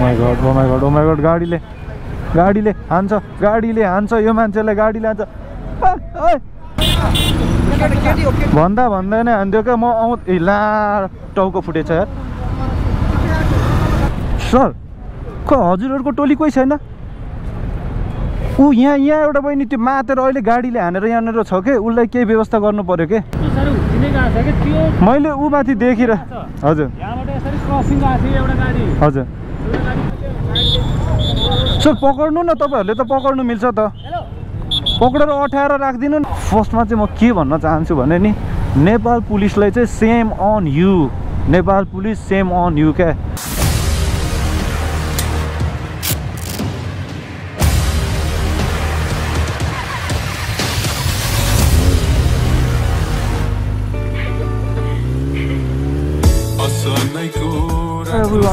My God गाडीले हान्छ यो मान्छेलाई गाडीले हान्छ भन्दा नै हान्थ्यो क्या म ला टाउको फुटेछ यार सर हजुरहरूको टोली कोही छैन ऊ यहाँ एउटा बहिनी त्यो मातेर अहिले गाडीले हानेर यहाँनिर छ के उसलाई केही व्यवस्था गर्नु पर्यो के मैले ऊ माथि देखिरह हजुर हजुर सर पक्ड्नु न तपाईहरुले त पक्ड्नु मिल्छ त पक्डेर अठाएर राख्दिनु न फर्स्टमा चाहिँ म के भन्न चाहन्छु भने नि नेपाल पुलिसलाई चाहिँ shame on you Nepal police shame on you क्या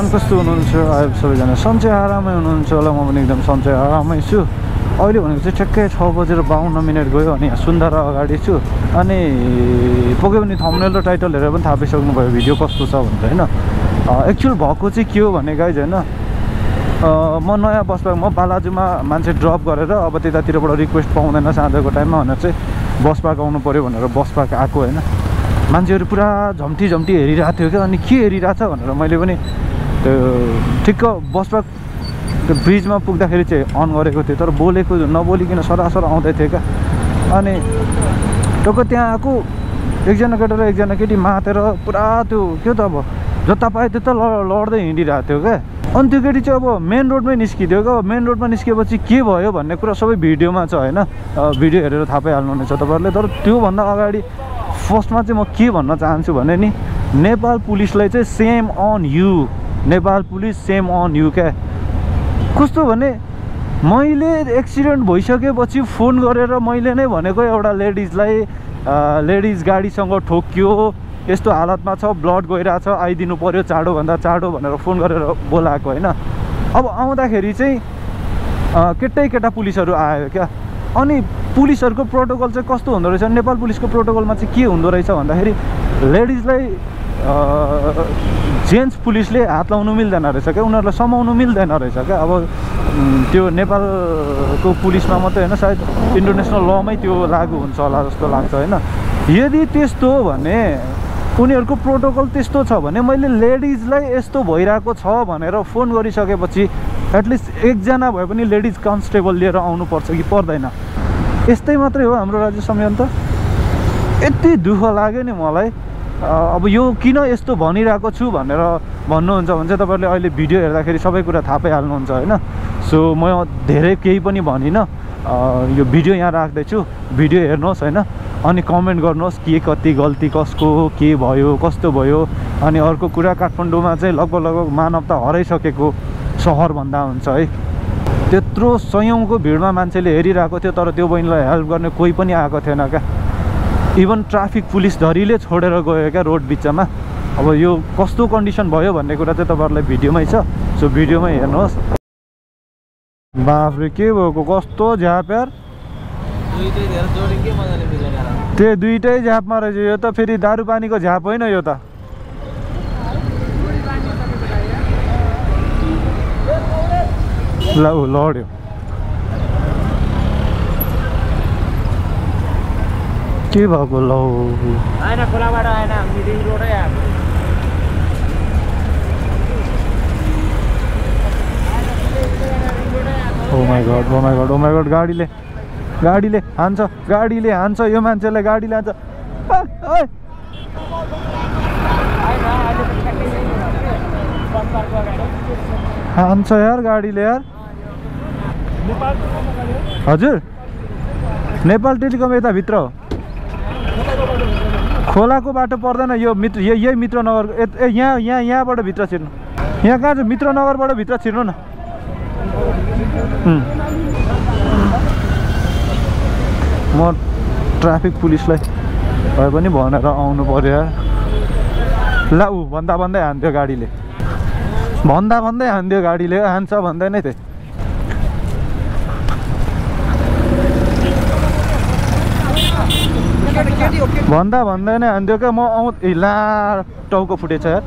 कस्तो हुनुहुन्छ अहिले सबैजना सन्चै आरामै हुनुहुन्छ होला म पनि एकदम सन्चै आरामै छु अहिले भनेको चाहिँ ठ्याक्कै 6:52 गयो अनि यहाँ सुन्दर अगाडि छु अनि पक्कै पनि थम्बनेल र टाइटल हेरेर पनि थाहा पाइसक्नु भयो भिडियो कस्तो छ भनेर होइन एक्चुअल भएको चाहिँ के हो भने गाइज होइन म नयाँ बस पार्क म बालाजुमा मान्छे ड्रप गरेर अब त्यतातिरबाट रिक्वेस्ट पाउँदैन साँझको टाइममा भनेर चाहिँ बस पार्क आउनु पऱ्यो भनेर बस पार्क आएको होइन मान्छेहरू पुरा झम्टी हेरिरहेको थियो क्या अनि के हेरिरहेछ भनेर मैले पनि त्यो ठिक्क बस पार्क त्यो ब्रिजमा पुग्दाखेरि चाहिँ अन गरेको थियो तर बोलेको नबोलिकन सरासर आउँदै थियो क्या अनि टक्क त्यहाँ आएको एकजना केटा र एकजना केटी मातेर पुरा त्यो के त अब जता पायो त्यता लड्दै हिँडिरहेको थियो क्या अनि त्यो केटी चाहिँ अब मेन रोडमै निस्किदियो क्या मेन रोडमा निस्केपछि के भयो भन्ने कुरा सबै भिडियोमा छ होइन भिडियो हेरेर थाहा पाइहाल्नुहुनेछ तपाईँहरूले तर त्योभन्दा अगाडि फर्स्टमा चाहिँ म के भन्न चाहन्छु भने नि नेपाल पुलिसलाई चाहिँ shame on you Nepal police shame on you क्या कस्तो भने मैले एक्सिडेन्ट भइसकेपछि फोन गरेर मैले नै भनेको एउटा लेडिज गाडीसँग ठोक्यो यस्तो हालतमा छ ब्लड गइरहेछ आइदिनु पर्यो चाँडोभन्दा चाँडो भनेर फोन गरेर बोलाएको होइन अब आउँदाखेरि चाहिँ केटा पुलिसहरू आयो क्या अनि पुलिसहरूको प्रोटोकल चाहिँ कस्तो हुँदो रहेछ नेपाल पुलिसको प्रोटोकलमा चाहिँ के हुँदो रहेछ भन्दाखेरि लेडिजलाई जेन्ट्स पुलिसले हात लाउनु मिल्दैन रहेछ क्या उनीहरूलाई समाउनु मिल्दैन रहेछ क्या अब त्यो नेपालको पुलिसमा मात्रै होइन सायद इन्टरनेसनल लमै त्यो लागु हुन्छ होला जस्तो लाग्छ होइन यदि त्यस्तो हो भने उनीहरूको प्रोटोकल त्यस्तो छ भने मैले लेडिजलाई यस्तो भइरहेको छ भनेर फोन गरिसकेपछि एटलिस्ट एकजना भए पनि लेडिज कन्स्टेबल लिएर आउनुपर्छ कि पर्दैन यस्तै मात्रै हो हाम्रो राज्य संयन्त्र त यति दुःख लाग्यो नि मलाई अब यो किन यस्तो भनिरहेको छु भनेर भन्नुहुन्छ भने चाहिँ तपाईँहरूले अहिले भिडियो हेर्दाखेरि सबै कुरा थाहा पाइहाल्नुहुन्छ होइन सो म धेरै केही पनि भनिनँ यो भिडियो यहाँ राख्दैछु भिडियो हेर्नुहोस् होइन अनि कमेन्ट गर्नुहोस् के कति गल्ती कसको के भयो कस्तो भयो अनि अर्को कुरा काठमाडौँमा चाहिँ लगभग मानवता हराइसकेको सहर भन्दा हुन्छ है त्यत्रो सयौँको भिडमा मान्छेले हेरिरहेको थियो तर त्यो बहिनीलाई हेल्प गर्ने कोही पनि आएको थिएन क्या इभन ट्राफिक पुलिस धरीले छोडेर गयो क्या रोड बिचमा अब यो कस्तो कन्डिसन भयो भन्ने कुरा चाहिँ तपाईँहरूलाई भिडियोमै छ सो भिडियोमै हेर्नुहोस् बाफ्रे के भएको कस्तो झ्याप यार त्यो दुइटै झ्यापमा रहेछ यो त फेरि दारू पानीको झ्याप होइन यो त ल लड्यो के भएको ल आएन खोलाबाट आएन मिटिङ रोडै आएको ओ माई गड गाडीले हान्छ यो मान्छेलाई गाडीले हान्छ यार गाडीले यार हजुर नेपाल टेलिकम यता भित्र हो खोलाको बाटो पर्दैन यो मित्र यही मित्रनगर यहाँबाट भित्र छिर्नु यहाँ कहाँ छ मित्रनगरबाट भित्र छिर्नु न म ट्राफिक पुलिसलाई भए पनि भनेर आउनु पर्यो यार ला ऊ भन्दा हान्थ्यो गाडीले हान्छ भन्दै नै थिएँ भन्दै नै हान्थ्यो क्या म ला टाउको फुटेछ यार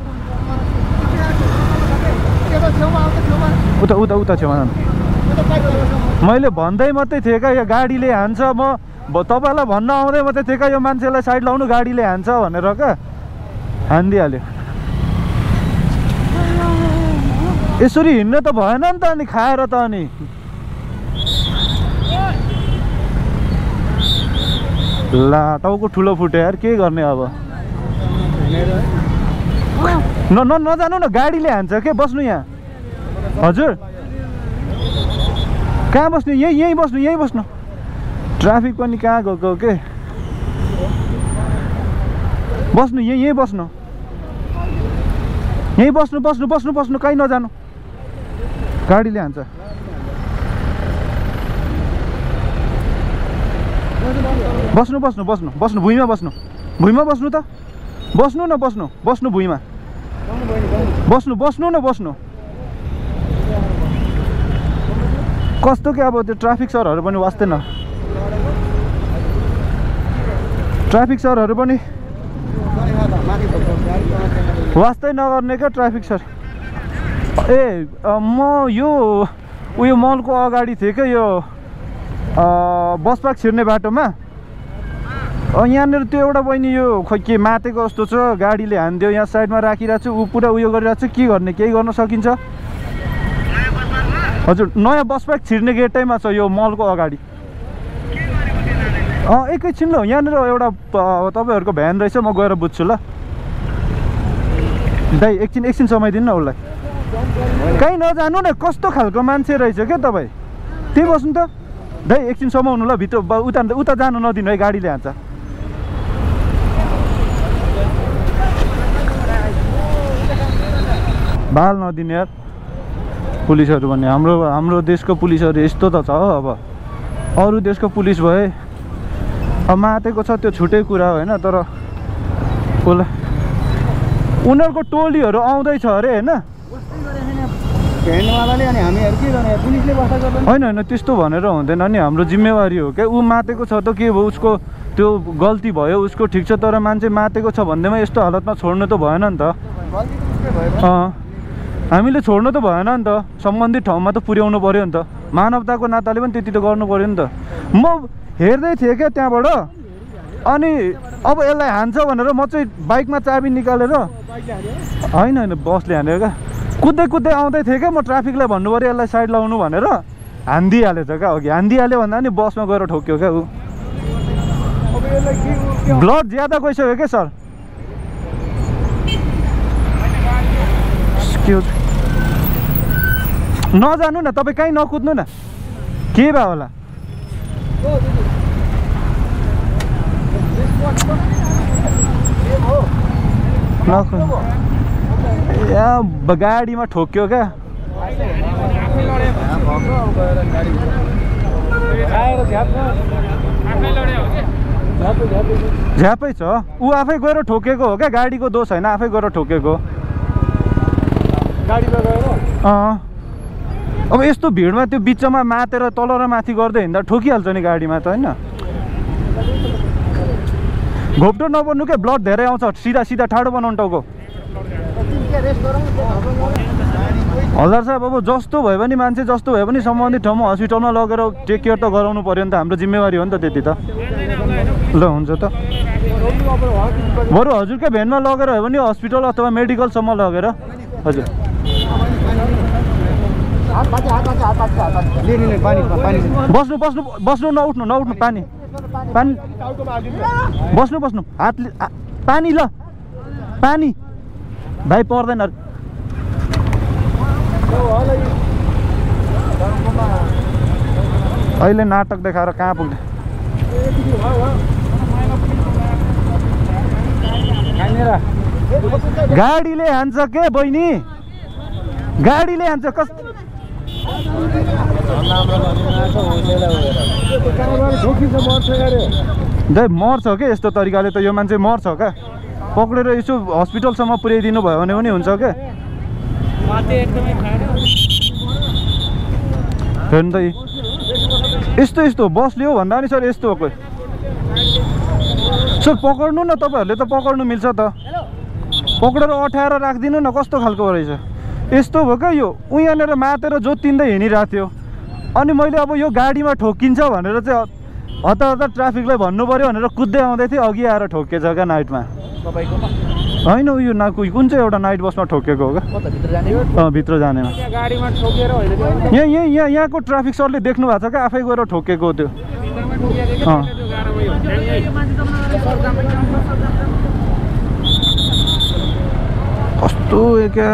उता उता उता छेउमा जानु। मैले भन्दै मात्रै थिएँ क्या यो गाडीले हान्छ, म तपाईँलाई भन्न आउँदै मात्रै थिएँ क्या यो मान्छेलाई साइड लाउनु गाडीले हान्छ भनेर क्या, हानिदिइहाल्यो। यसरी हिँड्न त भएन नि त अनि खाएर त अनि ला टाउको ठुलो फुट्यो यार, के गर्ने अब। नजानु न, गाडीले हान्छ के, बस्नु यहाँ। हजुर कहाँ बस्नु, यहीँ बस्नु, यहीँ बस्नु। ट्राफिक पनि कहाँ गएको के, बस्नु यहीँ बस्नु, यहीँ बस्नु बस्नु बस्नु बस्नु, कहीँ नजानु, गाडीले हान्छ। बस्नु बस्नु बस्नु बस्नु, भुइँमा बस्नु, भुइँमा बस्नु त, बस्नु न, बस्नु बस्नु भुइँमा बस्नु, बस्नु न बस्नु। कस्तो के अब त्यो ट्राफिक सरहरू पनि वास्दैन, ट्राफिक सरहरू पनि वास्तै नगर्ने क्या ट्राफिक सर। ए म यो उयो मलको अगाडि थिएँ क्या, यो बस पार्क छिर्ने बाटोमा। यहाँनिर त्यो एउटा बहिनी यो खोइ के मातेको जस्तो छ, गाडीले हानिदियो, यहाँ साइडमा राखिरहेको छु, ऊ पुरा उयो गरिरहेको छु, के गर्ने, केही गर्न सकिन्छ? हजुर नयाँ बस पार्क छिर्ने गेटैमा छ यो मलको अगाडि। एकैछिन ल, यहाँनिर एउटा तपाईँहरूको भ्यान रहेछ, म गएर बुझ्छु ल। दाइ एकछिन समाइदिनु न उसलाई। कहीँ नजानु न, कस्तो खालको मान्छे रहेछ क्या तपाईँ, त्यही बस्नु त। दाइ एकछिन समाउनु ल, भित्र उता जानु नदिनु है, गाडीले हान्छ। बाल नदिने यार पुलिसहरू भन्ने। हाम्रो देशको पुलिसहरू यस्तो त छ अब, अरू देशको पुलिस भए अब मातेको छ त्यो छुट्टै कुरा होइन, तर उसलाई उनीहरूको टोलीहरू आउँदैछ अरे होइन। होइन त्यस्तो भनेर हुँदैन नि, हाम्रो जिम्मेवारी हो क्या। ऊ मातेको छ त के भयो, उसको त्यो गल्ती भयो, उसको ठिक छ, तर मान्छे मातेको छ भन्दैमा यस्तो हालतमा छोड्नु त भएन नि त। हामीले छोड्नु त भएन नि त, सम्बन्धित ठाउँमा त पुर्याउनु पऱ्यो नि त, मानवताको नाताले पनि त्यति त गर्नु पऱ्यो नि त। म हेर्दै थिएँ क्या त्यहाँबाट, अनि अब यसलाई हान्छ भनेर म चाहिँ बाइकमा चाबी निकालेर, होइन बसले हानेर क्या, कुद्दै कुद्दै आउँदै थिएँ क्या, म ट्राफिकलाई भन्नु पऱ्यो यसलाई साइड लाउनु भनेर, हानिदिइहालेछ क्या अघि। हानिदिइहाल्यो भन्दा नि बसमा गएर ठोक्यो क्या ऊ। ब्लड ज्यादा गइसक्यो क्या सर। नजानु न तपाईँ, कहीँ नकुद्नु न, के भयो होला। गाडीमा ठोक्यो क्या। झ्यापै छ, ऊ आफै गएर ठोकेको हो क्या, गाडीको दोष होइन, आफै गएर ठोकेको। अब यस्तो भिडमा त्यो बिचमा मातेर तल र माथि गर्दै हिँड्दा ठोकिहाल्छ नि गाडीमा त होइन। घोप्टो नबन्नु क्या, ब्लड धेरै आउँछ, सिधा सिधा ठाडो बनाउनु टाउको। हल्दार साहब अब जस्तो भयो भने मान्छे जस्तो भयो भने सम्बन्धित ठाउँमा हस्पिटलमा लगेर टेक केयर त गराउनु पऱ्यो नि त, हाम्रो जिम्मेवारी हो नि त त्यति त। ल हुन्छ त, बरु हजुरकै भ्यानमा लगेर हो भने हस्पिटल अथवा मेडिकलसम्म लगेर। हजुर बस्नु बस्नु बस्नु, नउठ्नु नउठ्नु, पानी पानी बस्नु बस्नु, हातले पानी, ल पानी भाइ पर्दैन। अहिले नाटक देखाएर कहाँ पुग्ने। गाडीले हान्छ के बहिनी, गाडीले हान्छ। कस्तो मर्छ क्या यस्तो तरिकाले त, यो मान्छे मर्छ क्या। पक्रेर यसो हस्पिटलसम्म पुर्याइदिनु भयो भने पनि हुन्छ क्या। हेर्नु त यस्तो यस्तो बसले हो भन्दा नि सर यस्तो हो। सर पक्र्नु न, तपाईँहरूले त पक्र्नु मिल्छ त, पक्रेर अठाएर राखिदिनु न, कस्तो खालको रहेछ। यस्तो भयो क्या यो उ यहाँनिर मातेर जोतिँदै हिँडिरहेको थियो अनि मैले अब यो गाडीमा ठोकिन्छ भनेर चाहिँ हतार ट्राफिकलाई भन्नु पऱ्यो भनेर कुद्दै आउँदै थिएँ अघि आएर ठोकेछ क्या नाइटमा होइन उयो कुन चाहिँ एउटा नाइट बसमा ठोकेको हो क्या भित्र जानेमा यहाँको ट्राफिक सरले देख्नु भएको छ क्या आफै गएर ठोकेको त्यो कस्तो क्या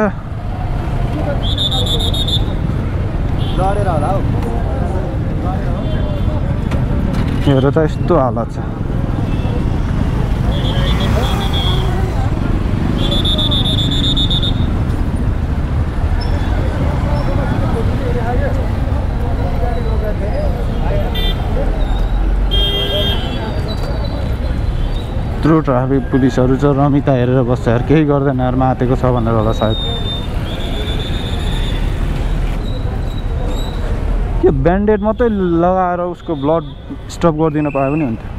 हेर त यस्तो हालत छ यत्रो ट्राफिक पुलिसहरू छ रमिता हेरेर बस्छ यार केही गर्दैन यार मातेको छ भनेर होला सायद के ब्यान्डेड मात्रै लगाएर उसको ब्लड स्टप गरिदिन पायो पनि हुन्थ्यो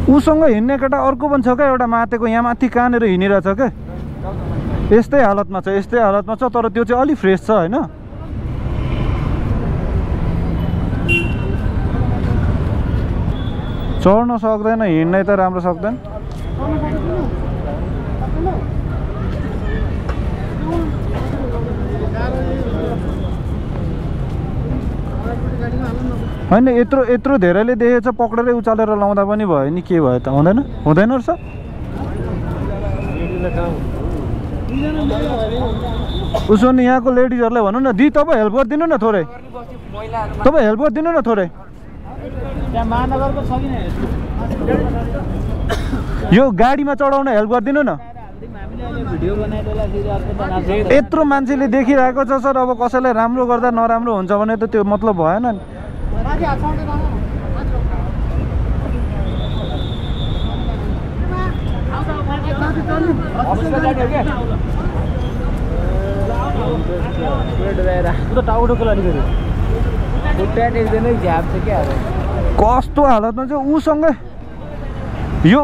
उसँग हिँड्ने केटा अर्को पनि छ क्या एउटा मातेको यहाँ माथि कहाँनिर हिँडिरहेछ क्या यस्तै हालतमा छ तर त्यो चाहिँ अलि फ्रेस छ होइन चढ्न सक्दैन हिँड्नै त राम्रो सक्दैन होइन यत्रो धेरैले देखेछ पक्रेरै उचालेर लाउँदा पनि भयो नि के भयो त हुँदैन रहेछ उसो नि यहाँको लेडिजहरूलाई भनौँ न दि तपाईँ हेल्प गरिदिनु न थोरै यो गाडीमा चढाउन हेल्प गरिदिनु न यत्रो मान्छेले देखिरहेको छ सर अब कसैलाई राम्रो गर्दा नराम्रो हुन्छ भने त त्यो मतलब भएन नि कस्तो हालतमा चाहिँ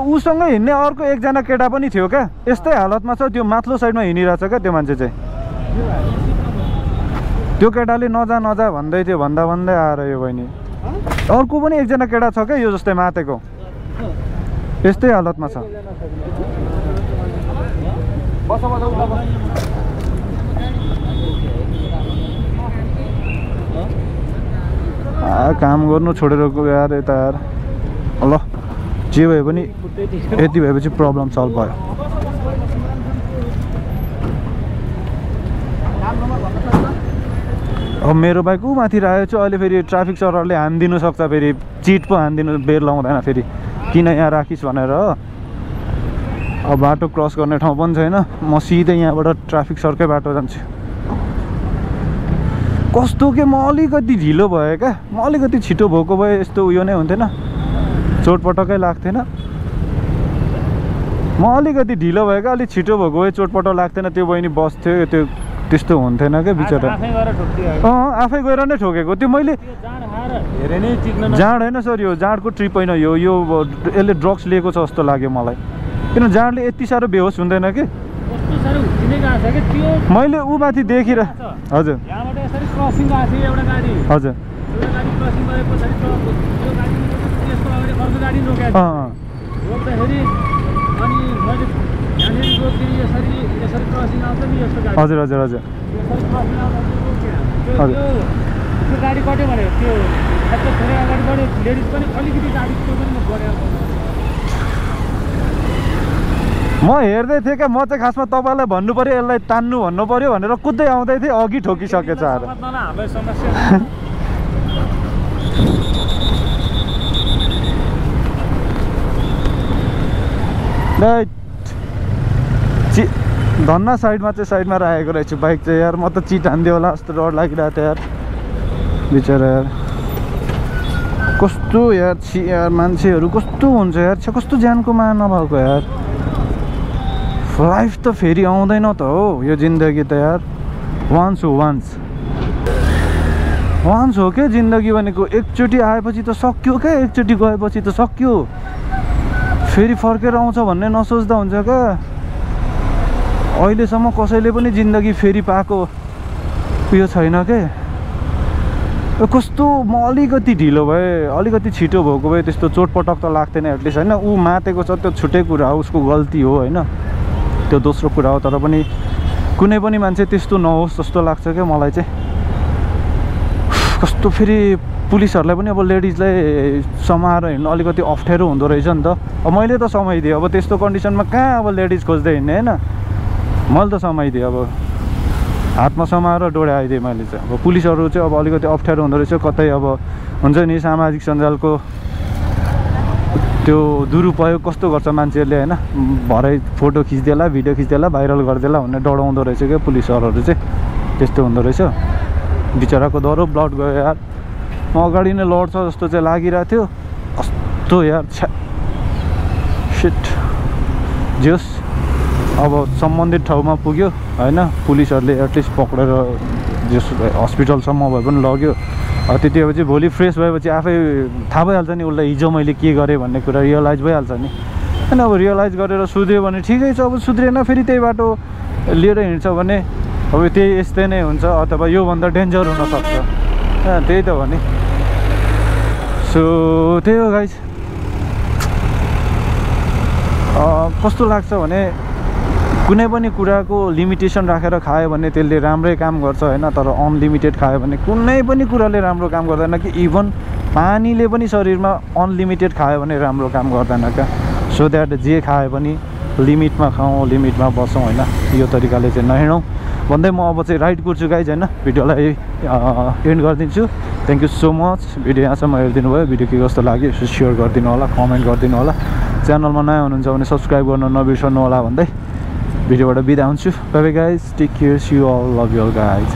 उसँगै हिँड्ने अर्को एकजना केटा पनि थियो क्या यस्तै हालतमा छ त्यो माथिल्लो साइडमा हिँडिरहेछ क्या त्यो मान्छे चाहिँ त्यो केटाले नजा भन्दै थियो भन्दै आएर यो बहिनी अर्को पनि एकजना केटा छ क्या यो जस्तै मातेको यस्तै हालतमा छ काम गर्नु छोडेर यार यता यार ल जे भए पनि यति भएपछि प्रब्लम सल्भ भयो अब मेरो बाइक ऊ माथि राखेको छु अहिले फेरि ट्राफिक सरहरूले हानिदिनु सक्छ फेरि चिट पो हानिदिनु बेर लाउँदैन फेरि किन यहाँ राखिस् भनेर हो अब बाटो क्रस गर्ने ठाउँ पनि छैन म सिधै यहाँबाट ट्राफिक सरकै बाटो जान्छु कस्तो के म अलिकति ढिलो भयो क्या म अलिकति छिटो भएको भए यस्तो उयो नै हुन्थेन चोटपटकै लाग्थेन म अलिकति ढिलो भयो क्या अलिक छिटो भएको भए चोटपटक लाग्थेन त्यो बहिनी बस्थ्यो त्यो त्यस्तो हुन्थेन क्या बिचरा आफै गएर नै ठोकेको त्यो मैले जाँड होइन सर यो जाँडको ट्रिप होइन यो यसले ड्रग्स लिएको छ जस्तो लाग्यो मलाई किन जाँडले यति साह्रो बेहोस हुँदैन कि मैले ऊ माथि देखिरह हजुर हजुर हजुर हजुर हजुर गाडी कट्यो भने त्यो थोरै अगाडि बढ्यो लेडिज पनि अलिकति गाडी म हेर्दै थिएँ क्या म चाहिँ खासमा तपाईँलाई भन्नु पऱ्यो यसलाई तान्नु भन्नु पऱ्यो भनेर कुद्दै आउँदै थिएँ अघि ठोकिसकेछ आएर धन्ना साइडमा राखेको रहेछु बाइक चाहिँ यार म त चिट हान्दियो होला जस्तो डर लागिरहेको थियो यार बिचरा यार कस्तो यार मान्छेहरू कस्तो हुन्छ यार कस्तो ज्यानको माया नभएको यार लाइफ त फेरि आउँदैन त हो, यो जिन्दगी त यार वान्स हो क्या जिन्दगी भनेको। एकचोटि आएपछि त सक्यो क्या, एकचोटि गएपछि त सक्यो, फेरि फर्केर आउँछ भन्ने नसोच्दा हुन्छ क्या। अहिलेसम्म कसैले पनि जिन्दगी फेरि पाएको उयो छैन के। कस्तो म अलिकति ढिलो भए, अलिकति छिटो भएको भए त्यस्तो चोटपटक त लाग्थेन एटलिस्ट होइन। ऊ मातेको छ त्यो छुट्टै कुरा हो, उसको गल्ती हो होइन, त्यो दोस्रो कुरा हो। तर पनि कुनै पनि मान्छे त्यस्तो नहोस् जस्तो लाग्छ क्या मलाई चाहिँ। कस्तो फेरि पुलिसहरूलाई पनि अब लेडिजलाई समाएर हिँड्नु अलिकति अप्ठ्यारो हुँदो रहेछ नि त। अब मैले त समाइदिएँ, अब त्यस्तो कन्डिसनमा कहाँ अब लेडिज खोज्दै हिँड्ने होइन। मैले त समाइदिएँ, अब हातमा समाएर डोर्याइदिएँ मैले चाहिँ। अब पुलिसहरू चाहिँ अब अलिकति अप्ठ्यारो हुँदो रहेछ, कतै अब हुन्छ नि सामाजिक सञ्जालको त्यो दुरुपयोग कस्तो गर्छ मान्छेहरूले होइन, भरै फोटो खिचिदिएला, भिडियो खिचिदिएला, भाइरल गरिदिएला भन्ने डराउँदो रहेछ क्या पुलिस सरहरू चाहिँ। त्यस्तो हुँदो रहेछ। बिचराको दह्रो ब्लड गयो यार, म अगाडि नै लड्छ जस्तो चाहिँ लागिरहेको थियो। कस्तो यार सिट। जोस् अब सम्बन्धित ठाउँमा पुग्यो होइन, पुलिसहरूले एटलिस्ट पक्रेर जस हस्पिटलसम्म भए पनि लग्यो। त्यति भएपछि भोलि फ्रेस भएपछि आफै थाहा भइहाल्छ नि उसलाई हिजो मैले के गरेँ भन्ने कुरा रियलाइज भइहाल्छ नि होइन। अब रियलाइज गरेर सुध्रियो भने ठिकै छ, अब सुध्रिएन फेरि त्यही बाटो लिएर हिँड्छ भने अब त्यही यस्तै नै हुन्छ, अथवा योभन्दा डेन्जर हुनसक्छ। त्यही त हो नि। सो त्यही हो गाइज। कस्तो लाग्छ भने कुनै पनि कुराको लिमिटेसन राखेर खायो भने त्यसले राम्रै काम गर्छ होइन, तर अनलिमिटेड खायो भने कुनै पनि कुराले राम्रो काम गर्दैन कि। इभन पानीले पनि शरीरमा अनलिमिटेड खायो भने राम्रो काम गर्दैन क्या। सो द्याट जे खायो पनि लिमिटमा खाउँ, लिमिटमा बसौँ होइन। यो तरिकाले चाहिँ नहिँडौँ भन्दै म अब चाहिँ राइड कुर्छु गाइज होइन। भिडियोलाई एन्ड गरिदिन्छु। Thank you so much. Video यहाँसम्म हेरिदिनु भयो। भिडियो के कस्तो लाग्यो सेयर गरिदिनु होला, कमेन्ट गरिदिनु होला। च्यानलमा नयाँ हुनुहुन्छ भने सब्सक्राइब गर्न नबिर्सनु होला भन्दै भिडियोबाट बिदा हुन्छु। Bye bye guys, take care, see you all, love you all guys.